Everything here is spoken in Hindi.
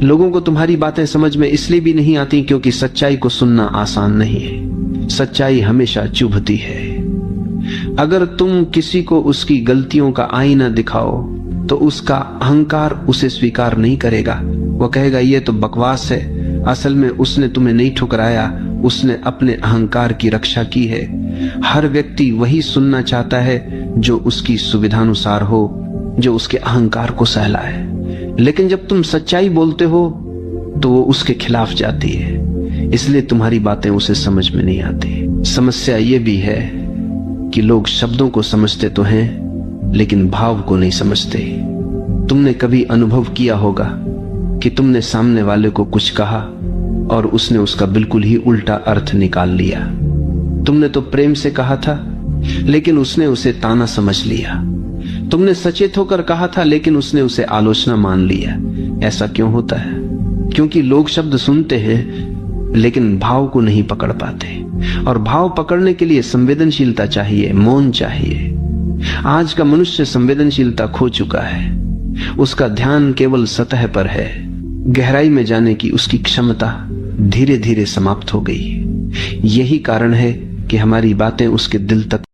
लोगों को तुम्हारी बातें समझ में इसलिए भी नहीं आती क्योंकि सच्चाई को सुनना आसान नहीं है। सच्चाई हमेशा चुभती है। अगर तुम किसी को उसकी गलतियों का आईना दिखाओ तो उसका अहंकार उसे स्वीकार नहीं करेगा। वो कहेगा ये तो बकवास है, असल में उसने तुम्हें नहीं ठुकराया, उसने अपने अहंकार की रक्षा की है। हर व्यक्ति वही सुनना चाहता है जो उसकी सुविधानुसार हो, जो उसके अहंकार को सहलाए। लेकिन जब तुम सच्चाई बोलते हो तो वो उसके खिलाफ जाती है, इसलिए तुम्हारी बातें उसे समझ में नहीं आती। समस्या ये भी है कि लोग शब्दों को समझते तो हैं लेकिन भाव को नहीं समझते। तुमने कभी अनुभव किया होगा कि तुमने सामने वाले को कुछ कहा और उसने उसका बिल्कुल ही उल्टा अर्थ निकाल लिया। तुमने तो प्रेम से कहा था लेकिन उसने उसे ताना समझ लिया। तुमने सचेत होकर कहा था लेकिन उसने उसे आलोचना मान लिया। ऐसा क्यों होता है? क्योंकि लोग शब्द सुनते हैं लेकिन भाव को नहीं पकड़ पाते, और भाव पकड़ने के लिए संवेदनशीलता चाहिए, मौन चाहिए। आज का मनुष्य संवेदनशीलता खो चुका है। उसका ध्यान केवल सतह पर है। गहराई में जाने की उसकी क्षमता धीरे धीरे समाप्त हो गई। यही कारण है कि हमारी बातें उसके दिल तक